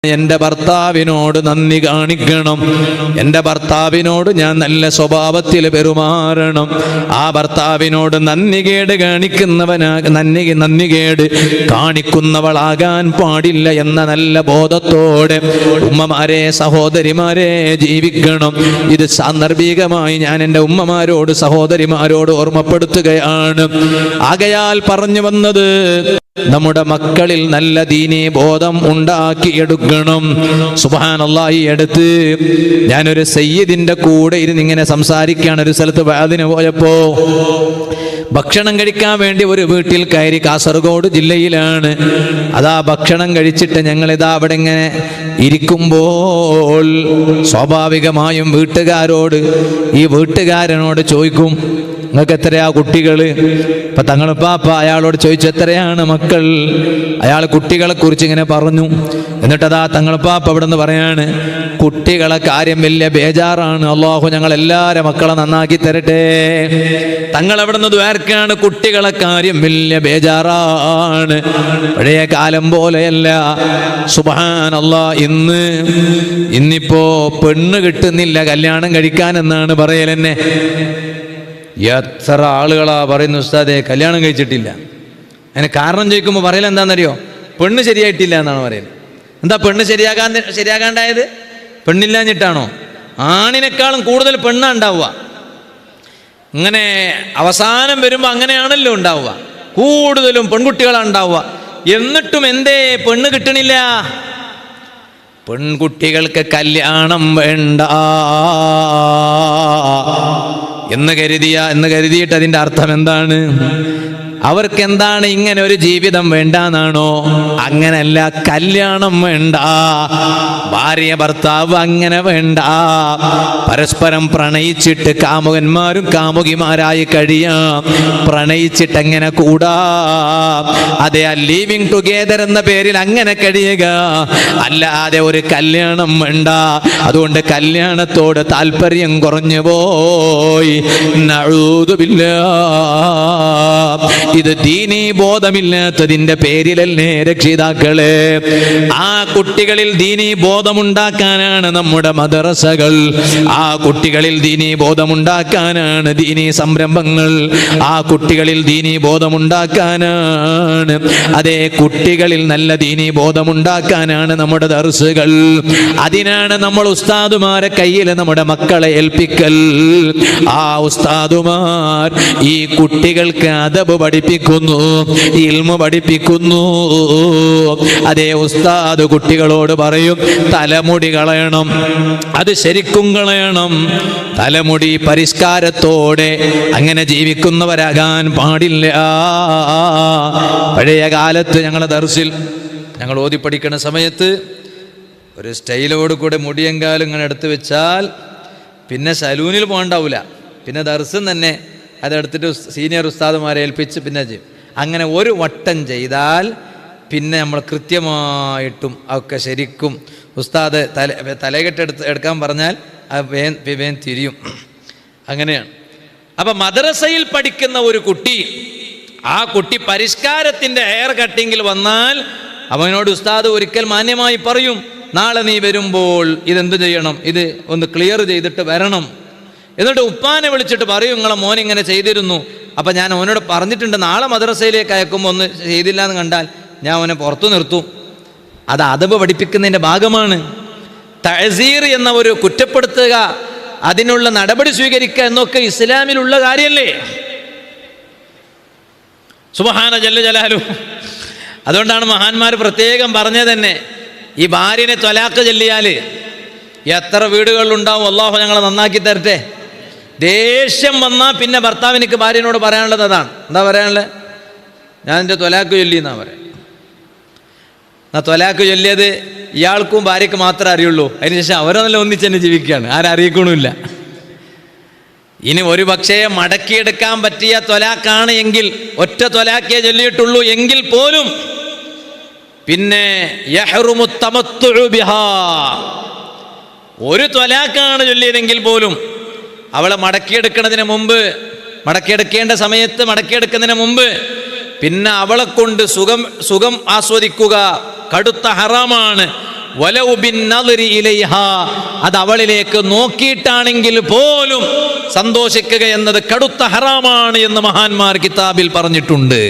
എൻ്റെ ഭർത്താവിനോട് നന്ദി കാണിക്കണം. എൻ്റെ ഭർത്താവിനോട് ഞാൻ നല്ല സ്വഭാവത്തിൽ പെരുമാറണം. ആ ഭർത്താവിനോട് നന്ദികേട് നന്ദികേട് കാണിക്കുന്നവളാകാൻ പാടില്ല എന്ന നല്ല ബോധത്തോടെ ഉമ്മമാരെ, സഹോദരിമാരെ ജീവിക്കണം. ഇത് സാന്ദർഭികമായി ഞാൻ എൻ്റെ ഉമ്മമാരോട്, സഹോദരിമാരോട് ഓർമ്മപ്പെടുത്തുകയാണ്. ആകയാൽ പറഞ്ഞു വന്നത്, നമ്മുടെ മക്കളിൽ നല്ല ദീനീ ബോധം ഉണ്ടാക്കിയെടുക്കണം. സുബ്ഹാനല്ലാഹ്, ഈ അടുത്ത് ഞാനൊരു സയ്യിദിന്റെ കൂടെ ഇരുന്നിങ്ങനെ സംസാരിക്കുകയാണ്. ഒരു സ്ഥലത്ത് വഅദിന് പോയപ്പോ ഭക്ഷണം കഴിക്കാൻ വേണ്ടി ഒരു വീട്ടിൽ കയറി. കാസർഗോഡ് ജില്ലയിലാണ്. അതാ ഭക്ഷണം കഴിച്ചിട്ട് ഞങ്ങളിതാ അവിടെ ഇങ്ങനെ ഇരിക്കുമ്പോൾ സ്വാഭാവികമായും ഈ വീട്ടുകാരനോട് ചോദിക്കും, നിങ്ങൾക്ക് എത്രയാ കുട്ടികള്? ഇപ്പൊ തങ്ങളുപ്പാപ്പ അയാളോട് ചോദിച്ചു, എത്രയാണ് മക്കൾ? അയാൾ കുട്ടികളെ കുറിച്ച് ഇങ്ങനെ പറഞ്ഞു. എന്നിട്ടതാ തങ്ങളുപ്പാപ്പ അവിടെ നിന്ന് പറയാണ്, കുട്ടികളെ കാര്യം വലിയ ബേജാറാണ്. അല്ലാഹു ഞങ്ങൾ എല്ലാവരും മക്കളെ നന്നാക്കി തരട്ടെ. തങ്ങൾ അവിടെ നിന്ന് ദ്വാരക്കാണ്, കുട്ടികളെ കാര്യം വലിയ ബേജാറാണ്. പഴയ കാലം പോലെയല്ല. സുബ്ഹാനല്ലാഹ്, ഇന്നിപ്പോ പെണ്ണ് കിട്ടുന്നില്ല കല്യാണം കഴിക്കാൻ എന്നാണ് പറയലെന്നെ. എത്ര ആളുകളാ പറയുന്നു, ഉസ്താദേ കല്യാണം കഴിച്ചിട്ടില്ല. അതിന് കാരണം ചോദിക്കുമ്പോൾ പറയൽ എന്താണെന്നറിയോ? പെണ്ണ് ശരിയായിട്ടില്ല എന്നാണ് പറയുന്നത്. എന്താ പെണ്ണ് ശരിയാകാണ്ടായത്? പെണ്ണില്ലാഞ്ഞിട്ടാണോ? ആണിനേക്കാളും കൂടുതൽ പെണ്ണാണ് ഉണ്ടാവുക. ഇങ്ങനെ അവസാനം വരുമ്പോൾ അങ്ങനെയാണല്ലോ ഉണ്ടാവുക. കൂടുതലും പെൺകുട്ടികളാണ് ഉണ്ടാവുക. എന്നിട്ടും എന്തേ പെണ്ണ് കിട്ടണില്ല? പെൺകുട്ടികൾക്ക് കല്യാണം വേണ്ട എന്ന് കരുതിയിട്ട് അതിൻ്റെ അർത്ഥം എന്താണ്? അവർക്ക് എന്താണ്, ഇങ്ങനെ ഒരു ജീവിതം വേണ്ടാന്നാണോ? അങ്ങനല്ല, കല്യാണം വേണ്ട, ഭാര്യ ഭർത്താവ് അങ്ങനെ വേണ്ട, പരസ്പരം പ്രണയിച്ചിട്ട് കാമുകന്മാരും കാമുകിമാരായി കഴിയാം, പ്രണയിച്ചിട്ട് അങ്ങനെ കൂടാ. അതെ, ലിവിങ് ടുഗെദർ എന്ന പേരിൽ അങ്ങനെ കഴിയുക, അല്ലാതെ ഒരു കല്യാണം വേണ്ട. അതുകൊണ്ട് കല്യാണത്തോട് താല്പര്യം കുറഞ്ഞു പോയി. നഊദു ബില്ലാഹ്. ഇത് ദീനീ ബോധമില്ലാത്തതിന്റെ പേരിലല്ലേ രക്ഷിതാക്കളെ? ആ കുട്ടികളിൽ ദീനീ ബോധമുണ്ടാക്കാനാണ് നമ്മുടെ മദ്രസകൾ. ആ കുട്ടികളിൽ ദീനീ ബോധമുണ്ടാക്കാനാണ് ദീനീ സംരംഭങ്ങൾ. ആ കുട്ടികളിൽ ദീനീ ബോധമുണ്ടാക്കാനാണ്, അതേ കുട്ടികളിൽ നല്ല ദീനീ ബോധമുണ്ടാക്കാനാണ് നമ്മുടെ ദർസുകൾ. അതിനാണ് നമ്മൾ ഉസ്താദുമാരെ കയ്യിൽ നമ്മുടെ മക്കളെ ഏൽപ്പിക്കൽ. ആ ഉസ്താദുമാർ ഈ കുട്ടികൾക്ക് അദബ് പഠിപ്പിക്കുന്നു, ഇൽമു പഠിപ്പിക്കുന്നു. അതേ, ഉസ്താദ് കുട്ടികളോട് പറയും, തലമുടി കളയണം, അത് ശരിക്കും കളയണം. തലമുടി പരിഷ്കാരത്തോടെ അങ്ങനെ ജീവിക്കുന്നവരാകാൻ പാടില്ല. പഴയ കാലത്ത് ഞങ്ങളെ ദർസിൽ ഞങ്ങൾ ഓതി പഠിക്കുന്ന സമയത്ത് ഒരു സ്റ്റൈലോട് കൂടെ മുടിയെങ്കാലും ഇങ്ങനെ എടുത്തു വെച്ചാൽ പിന്നെ സലൂണിൽ പോകണ്ടാവില്ല. പിന്നെ ദർസും തന്നെ അതെടുത്തിട്ട് സീനിയർ ഉസ്താദുമാരെ ഏൽപ്പിച്ച് പിന്നെ ചെയ്യും. അങ്ങനെ ഒരു വട്ടം ചെയ്താൽ പിന്നെ നമ്മൾ കൃത്യമായിട്ടും ഒക്കെ ശരിക്കും ഉസ്താദ് തലകെട്ടെടുത്ത് എടുക്കാൻ പറഞ്ഞാൽ വേഗം തിരിയും. അങ്ങനെയാണ്. അപ്പം മദ്രസയിൽ പഠിക്കുന്ന ഒരു കുട്ടി, ആ കുട്ടി പരിഷ്കാരത്തിൻ്റെ ഹെയർ കട്ടിങ്ങിൽ വന്നാൽ അവനോട് ഉസ്താദ് ഒരിക്കൽ മാന്യമായി പറയും, നാളെ നീ വരുമ്പോൾ ഇതെന്ത് ചെയ്യണം, ഇത് ഒന്ന് ക്ലിയർ ചെയ്തിട്ട് വരണം. എന്നിട്ട് ഉപ്പാനെ വിളിച്ചിട്ട് പറയും, നിങ്ങളെ മോൻ ഇങ്ങനെ ചെയ്തിരുന്നു, അപ്പം ഞാൻ അവനോട് പറഞ്ഞിട്ടുണ്ട്, നാളെ മദ്രസയിലേക്ക് അയക്കുമ്പോൾ ഒന്ന് ചെയ്തില്ല എന്ന് കണ്ടാൽ ഞാൻ അവനെ പുറത്തു നിർത്തും. അത് അദബ് പഠിപ്പിക്കുന്നതിൻ്റെ ഭാഗമാണ്. തഅസീർ എന്ന ഒരു കുറ്റപ്പെടുത്തുക, അതിനുള്ള നടപടി സ്വീകരിക്കുക എന്നൊക്കെ ഇസ്ലാമിലുള്ള കാര്യമല്ലേ? സുബ്ഹാന ജല്ല ജലാലു. അതുകൊണ്ടാണ് മഹാന്മാർ പ്രത്യേകം പറഞ്ഞത് തന്നെ, ഈ ഭാര്യനെ ത്വലാഖ് ചൊല്ലിയാൽ എത്ര വീടുകളിലുണ്ടാവും. അല്ലാഹു ഞങ്ങളെ നന്നാക്കി തരട്ടെ. ദേഷ്യം വന്നാൽ പിന്നെ ഭർത്താവിനിക്ക് ഭാര്യനോട് പറയാനുള്ളത് അതാണ്. എന്താ പറയാനുള്ളത്? ഞാൻ എൻ്റെ ത്വലാഖ് ചൊല്ലി എന്നാ പറയാം. ആ ത്വലാഖ് ചൊല്ലിയത് ഇയാൾക്കും ഭാര്യയ്ക്ക് മാത്രമേ അറിയുള്ളൂ. അതിനുശേഷം അവരെന്നല്ല ഒന്നിച്ചെന്നെ ജീവിക്കുകയാണ്, ആരറിയിക്കണമില്ല. ഇനി ഒരു പക്ഷേ മടക്കിയെടുക്കാൻ പറ്റിയ ത്വലാഖാണ് എങ്കിൽ, ഒറ്റ ത്വലാഖേ ചൊല്ലിയിട്ടുള്ളൂ എങ്കിൽ പോലും പിന്നെ യഹ്റുമു തമത്തുഉ ബിഹാ, ഒരു ത്വലാഖാണ് ചൊല്ലിയതെങ്കിൽ പോലും അവളെ മടക്കിയെടുക്കേണ്ട സമയത്ത് മടക്കിയെടുക്കുന്നതിന് മുമ്പ് പിന്നെ അവളെ കൊണ്ട് സുഖം ആസ്വദിക്കുക കടുത്ത ഹറാമാണ്. വലൗ ബിന്നദരി ഇലൈഹാ, അത് അവളിലേക്ക് നോക്കിയിട്ടാണെങ്കിൽ പോലും സന്തോഷിക്കുക എന്നത് കടുത്ത ഹറാമാണ് എന്ന് മഹാന്മാർ കിതാബിൽ പറഞ്ഞിട്ടുണ്ട്.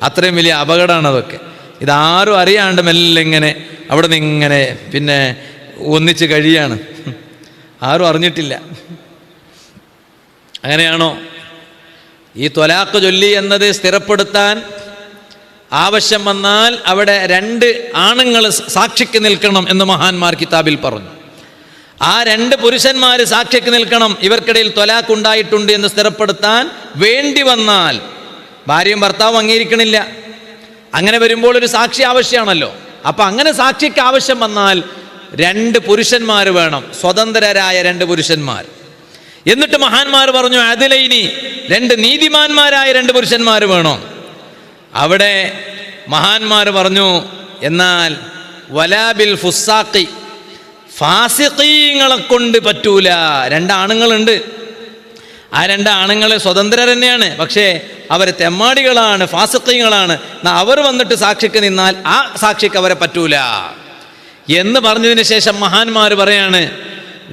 അത്രയും വലിയ അപകടമാണ് അതൊക്കെ. ഇതാരും അറിയാണ്ട് മെല്ലെ ഇങ്ങനെ അവിടെ നിന്ന് ഇങ്ങനെ പിന്നെ ഒന്നിച്ച് കഴിയാണ്, ആരും അറിഞ്ഞിട്ടില്ല. അങ്ങനെയാണോ? ഈ ത്വലാഖ് ചൊല്ലി എന്നത് സ്ഥിരപ്പെടുത്താൻ ആവശ്യം വന്നാൽ അവിടെ 2 ആണുങ്ങൾ സാക്ഷിക്ക് നിൽക്കണം എന്ന് മഹാന്മാർ കിതാബിൽ പറഞ്ഞു. ആ 2 പുരുഷന്മാർ സാക്ഷിക്ക് നിൽക്കണം ഇവർക്കിടയിൽ ത്വലാഖ് ഉണ്ടായിട്ടുണ്ട് എന്ന് സ്ഥിരപ്പെടുത്താൻ വേണ്ടി വന്നാൽ. ഭാര്യയും ഭർത്താവും അംഗീകരിക്കണില്ല, അങ്ങനെ വരുമ്പോൾ ഒരു സാക്ഷി ആവശ്യമാണല്ലോ. അപ്പം അങ്ങനെ സാക്ഷിക്ക് ആവശ്യം വന്നാൽ 2 പുരുഷന്മാർ വേണം, സ്വതന്ത്രരായ 2 പുരുഷന്മാർ. എന്നിട്ട് മഹാന്മാർ പറഞ്ഞു അദിലൈനി, 2 നീതിമാന്മാരായ 2 പുരുഷന്മാർ വേണം. അവിടെ മഹാന്മാർ പറഞ്ഞു എന്നാൽ വലാബിൽ ഫുസാഖി, ഫാസിഖീങ്ങളെ കൊണ്ട് പറ്റൂല. 2 ആണുങ്ങളുണ്ട്, ആ 2 ആണുങ്ങൾ സ്വതന്ത്രർ തന്നെയാണ്, പക്ഷേ അവർ തെമ്മാടികളാണ്, ഫാസിഖീങ്ങളാണ്. അവർ വന്നിട്ട് സാക്ഷിക്ക് നിന്നാൽ ആ സാക്ഷിക്ക് അവരെ പറ്റൂല എന്ന് പറഞ്ഞതിന് ശേഷം മഹാന്മാർ പറയാണ്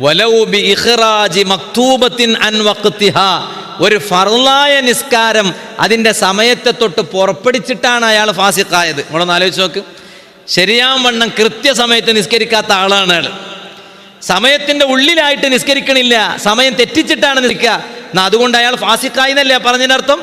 വലൗ ബി ഇഖ്റാജി മക്തൂബത്തിൻ അൻ വഖ്തിഹാ, ഒരു ഫർളായ നിസ്കാരം അതിൻ്റെ സമയത്തെ തൊട്ട് പുറപ്പെടുവിച്ചിട്ടാണ് അയാൾ ഫാസിഖായത്. നമ്മളൊന്ന് ആലോചിച്ച് നോക്ക്. ശരിയാവണ്ണം കൃത്യസമയത്ത് നിസ്കരിക്കാത്ത ആളാണ് അയാൾ. സമയത്തിൻ്റെ ഉള്ളിലായിട്ട് നിസ്കരിക്കണില്ല, സമയം തെറ്റിച്ചിട്ടാണ് നിൽക്കുക. അതുകൊണ്ട് അയാൾ ഫാസിഖായി എന്നല്ലേ പറഞ്ഞതിനർത്ഥം?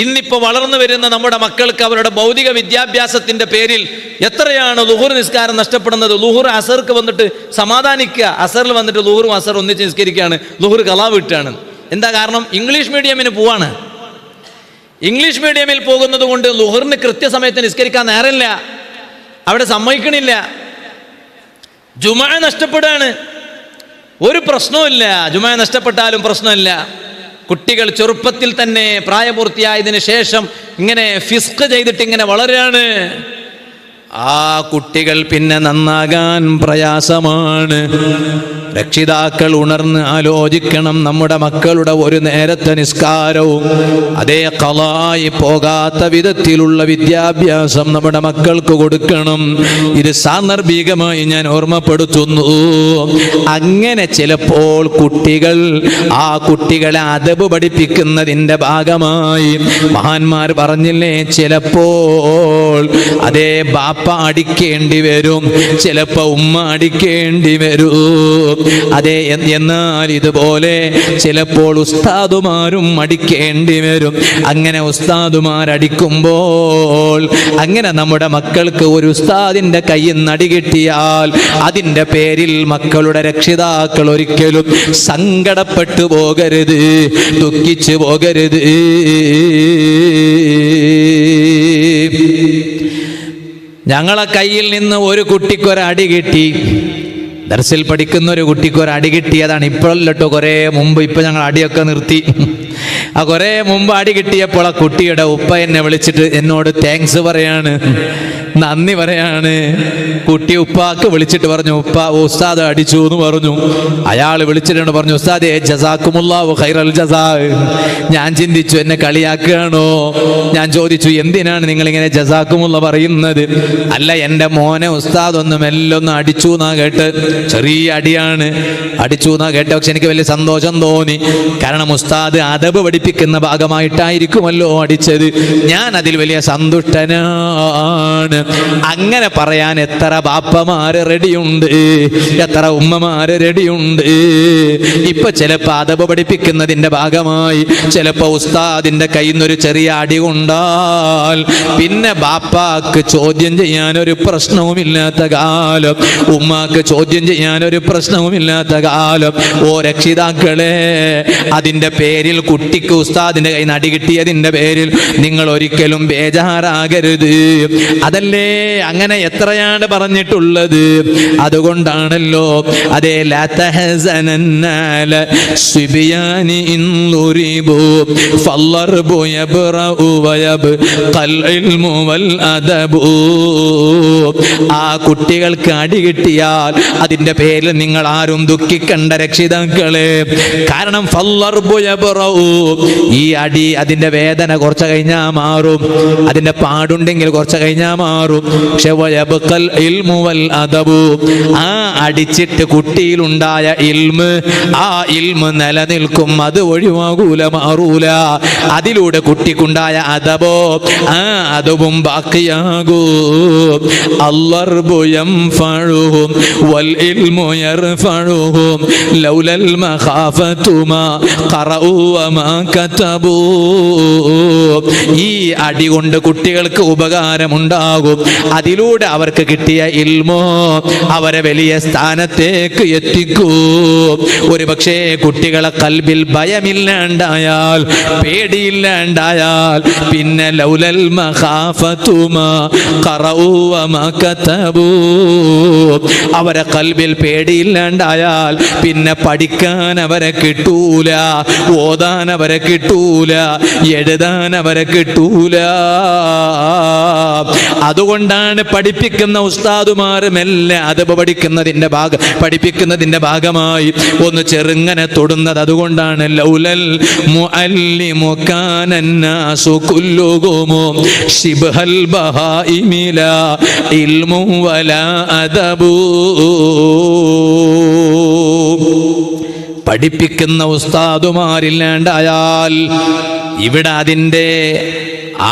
ഇന്നിപ്പോൾ വളർന്നു വരുന്ന നമ്മുടെ മക്കൾക്ക് അവരുടെ ഭൗതിക വിദ്യാഭ്യാസത്തിൻ്റെ പേരിൽ എത്രയാണ് ളുഹുർ നിസ്കാരം നഷ്ടപ്പെടുന്നത്. ളുഹുർ അസർക്ക് വന്നിട്ട് സമാധാനിക്കുക, അസറിൽ വന്നിട്ട് ളുഹുറും അസർ ഒന്നിച്ച് നിസ്കരിക്കുകയാണ്, ളുഹുർ ഖളാ വിട്ടാണ്. എന്താ കാരണം? ഇംഗ്ലീഷ് മീഡിയമിന് പോവാണ്. ഇംഗ്ലീഷ് മീഡിയമിൽ പോകുന്നത് കൊണ്ട് ളുഹുറിന് കൃത്യസമയത്ത് നിസ്കരിക്കാൻ നേരമില്ല, അവിടെ സമ്മതിക്കണില്ല. ജുമുഅ നഷ്ടപ്പെടുകയാണ്, ഒരു പ്രശ്നവുമില്ല. ജുമുഅ നഷ്ടപ്പെട്ടാലും പ്രശ്നമില്ല. കുട്ടികൾ ചെറുപ്പത്തിൽ തന്നെ പ്രായപൂർത്തിയായതിനു ശേഷം ഇങ്ങനെ ഫിസ്ഖ് ചെയ്തിട്ട് ഇങ്ങനെ വളരുകയാണ്. ആ കുട്ടികൾ പിന്നെ നന്നാകാൻ പ്രയാസമാണ്. രക്ഷിതാക്കൾ ഉണർന്ന് ആലോചിക്കണം. നമ്മുടെ മക്കളുടെ ഒരു നേരത്തെ നിസ്കാരവും അതേ ഖളായി പോകാത്ത വിധത്തിലുള്ള വിദ്യാഭ്യാസം നമ്മുടെ മക്കൾക്ക് കൊടുക്കണം. ഇത് സാന്ദർഭികമായി ഞാൻ ഓർമ്മപ്പെടുത്തുന്നു. അങ്ങനെ ചിലപ്പോൾ ആ കുട്ടികളെ അദബ് പഠിപ്പിക്കുന്നതിൻ്റെ ഭാഗമായി മഹാന്മാർ പറഞ്ഞില്ലേ, ചിലപ്പോൾ അതേ ബാപ്പ അടിക്കേണ്ടി വരും, ചിലപ്പോൾ ഉമ്മ അടിക്കേണ്ടി വരും. അതെ, എന്നാൽ ഇതുപോലെ ചിലപ്പോൾ ഉസ്താദുമാരും അടിക്കേണ്ടി വരും. അങ്ങനെ ഉസ്താദുമാരടിക്കുമ്പോൾ അങ്ങനെ നമ്മുടെ മക്കൾക്ക് ഒരു ഉസ്താദിന്റെ കയ്യിൽ നിന്ന് അടി കിട്ടിയാൽ അതിൻ്റെ പേരിൽ മക്കളുടെ രക്ഷിതാക്കൾ ഒരിക്കലും സങ്കടപ്പെട്ടു പോകരുത്, ദുഃഖിച്ചു പോകരുത്. ഞങ്ങളെ കയ്യിൽ നിന്ന് ഒരു കുട്ടിക്കൊരടി കിട്ടി, ദർസിൽ പഠിക്കുന്ന ഒരു കുട്ടിക്കൊരടി കിട്ടിയതാണ്. ഇപ്പോഴല്ലോ, കുറേ മുമ്പ്. ഇപ്പം ഞങ്ങൾ അടിയൊക്കെ നിർത്തി. ആ കുറേ മുമ്പ് അടി കിട്ടിയപ്പോൾ ആ കുട്ടിയുടെ ഉപ്പ എന്നെ വിളിച്ചിട്ട് എന്നോട് താങ്ക്സ് പറയാണ്, നന്ദി പറയാണ്. കുട്ടി ഉപ്പാക്ക് വിളിച്ചിട്ട് പറഞ്ഞു, ഉപ്പ ഉസ്താദ് അടിച്ചു എന്ന് പറഞ്ഞു. അയാൾ വിളിച്ചിട്ടുണ്ട്, പറഞ്ഞു ഉസ്താദേ ജസാക്കുമുല്ലാഹു ഖൈറൽ ജസാ. ഞാൻ ചിന്തിച്ചു എന്നെ കളിയാക്കുകയാണോ. ഞാൻ ചോദിച്ചു എന്തിനാണ് നിങ്ങളിങ്ങനെ ജസാക്കുമുള്ള പറയുന്നത്? അല്ല, എൻ്റെ മോനെ ഉസ്താദ് ഒന്ന് മെല്ലൊന്ന് അടിച്ചു എന്നാ കേട്ട്. ചെറിയ അടിയാണ്, അടിച്ചു എന്നാ കേട്ട. പക്ഷെ എനിക്ക് വലിയ സന്തോഷം തോന്നി. കാരണം ഉസ്താദ് അദബ് പഠിപ്പിക്കുന്ന ഭാഗമായിട്ടായിരിക്കുമല്ലോ അടിച്ചത്. ഞാൻ അതിൽ വലിയ സന്തുഷ്ടനാണ്. അങ്ങനെ പറയാൻ എത്ര ബാപ്പമാര് റെഡിയുണ്ട്, എത്ര ഉമ്മമാര് റെഡിയുണ്ട്. ഇപ്പൊ ചിലപ്പോൾ അദബ് പഠിപ്പിക്കുന്നതിന്റെ ഭാഗമായി ചിലപ്പോൾ ഉസ്താദിന്റെ കയ്യിൽ നിന്നൊരു ചെറിയ അടി കൊണ്ടാൽ പിന്നെ ബാപ്പാക്ക് ചോദ്യം ചെയ്യാനൊരു പ്രശ്നവുമില്ലാത്ത കാലം, ഉമ്മാക്ക് ചോദ്യം ചെയ്യാനൊരു പ്രശ്നവുമില്ലാത്ത കാലം. ഓ രക്ഷിതാക്കളെ, അതിൻ്റെ പേരിൽ കുട്ടിക്ക് ഉസ്താദിന്റെ കയ്യിൽ നിന്ന് അടി കിട്ടിയതിൻ്റെ പേരിൽ നിങ്ങൾ ഒരിക്കലും ബേജാറാകരുത്. അതല്ലേ അങ്ങനെ എത്രയാണ് പറഞ്ഞിട്ടുള്ളത്. അതുകൊണ്ടാണല്ലോ അതേ ലാ തഹസനന്ന അലാ സിബിയാനി ഇൻ ളുരിബു ഫല്ലർബു യബ്റഉ വയബ്ഖൽ ഇൽമു വൽ അദബു. ആ കുട്ടികൾക്ക് അടി കിട്ടിയാൽ അതിൻ്റെ പേരിൽ നിങ്ങൾ ആരും ദുഃഖിക്കണ്ട രക്ഷിതാക്കളെ. കാരണം ഫല്ലർബു യബ്റഉ, ഈ അടി അതിന്റെ വേദന കുറച്ച് കഴിഞ്ഞാൽ മാറും, അതിന്റെ പാടുണ്ടെങ്കിൽ കുറച്ച് കഴിഞ്ഞാൽ മാറും. പക്ഷെ വയബ്ഖൽ ഇൽമു വൽ അദബു, ആ അടിച്ചിട്ട് കുട്ടിയിലുണ്ടായ ഇൽമ്, ആ ഇൽമ് നിലനിൽക്കും, അത് ഒഴിവാകൂല, മാറൂല. അതിലൂടെ കുട്ടിക്കുണ്ടായ അദബോ, ആ അദബും ബാക്കിയാകൂ. അല്ലർബു യൻഫഉഹും വൽ ഇൽമു യർഫഉഹും ലൗലൽ മഖാഫതു മാ ഖറഉ വമാ കതബു. ഈ അടി കൊണ്ട് കുട്ടികൾക്ക് ഉപകാരമുണ്ടാകും. അതിലൂടെ അവർക്ക് കിട്ടിയ ഇൽമോ അവരെ വലിയ സ്ഥാനത്തേക്ക് എത്തിക്കൂ. ഒരു പക്ഷേ കുട്ടികളെ കൽബിൽ ഭയമില്ലാണ്ടായാൽ, പേടിയില്ലാണ്ടായാൽ, പിന്നെ ലൗലൽ മഖാഫതു മാ ഖറഉ വമാ കതബു, അവരെ കൽബിൽ പേടിയില്ലാണ്ടായാൽ പിന്നെ പഠിക്കാൻ അവരെ കിട്ടൂല, ഓതാൻ അവരെ കിട്ടൂല, എഴുതാൻ അവരെ കിട്ടൂല. അതുകൊണ്ടാണ് പഠിപ്പിക്കുന്ന ഉസ്താദുമാർ മെല്ലെ അദബ് പഠിപ്പിക്കുന്നതിന്റെ ഭാഗമായി ഒന്ന് ചെറുങ്ങനെ തൊടുന്നത്. അതുകൊണ്ടാണ് ലൗലൽ മുഅല്ലിമു കാനന്നാസു കുല്ലുഹും ശിബ്ഹൽ ബഹായിമി ലാ ഇൽമു വലാ അദബു. പഠിപ്പിക്കുന്ന ഉസ്താദുമാരില്ലാണ്ടായാൽ ഇവിടെ അതിൻ്റെ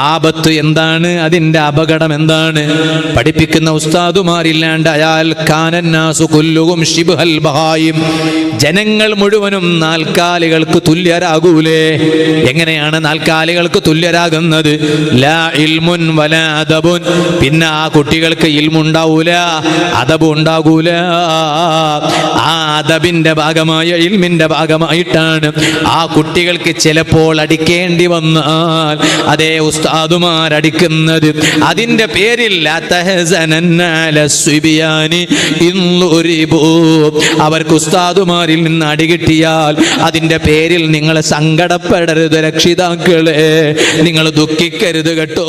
ആപത്ത് എന്താണ്, അതിൻ്റെ അപകടം എന്താണ്? പഠിപ്പിക്കുന്ന ഉസ്താദുമാരില്ലാണ്ടായാൽ കാനന്നാസു കുല്ലുഹും ശിബ്ഹൽ ബഹായിം, ജനങ്ങൾ മുഴുവനും നാൽക്കാലികൾക്ക് തുല്യരാകൂലേ? എങ്ങനെയാണ് നാൽക്കാലികൾക്ക് തുല്യരാകുന്നത്? ലാ ഇൽമുൻ വലാ അദബുൻ, പിന്നെ ആ കുട്ടികൾക്ക് ഇൽമുണ്ടാവൂല, അദബ് ഉണ്ടാകൂല. ആ അദബിന്റെ ഭാഗമായ, ഇൽമിന്റെ ഭാഗമായിട്ടാണ് ആ കുട്ടികൾക്ക് ചിലപ്പോൾ അടിക്കേണ്ടി വന്നാൽ അതേ ഉസ്താദുമാരടിക്കുന്നത്. അതിന്റെ പേരിൽ അവർക്ക് ഉസ്താദുമാരിൽ നിന്ന് അടി കിട്ടിയാൽ അതിന്റെ പേരിൽ നിങ്ങൾ സങ്കടപ്പെടരുത് രക്ഷിതാക്കളെ, നിങ്ങൾ ദുഃഖിക്കരുത് കേട്ടോ.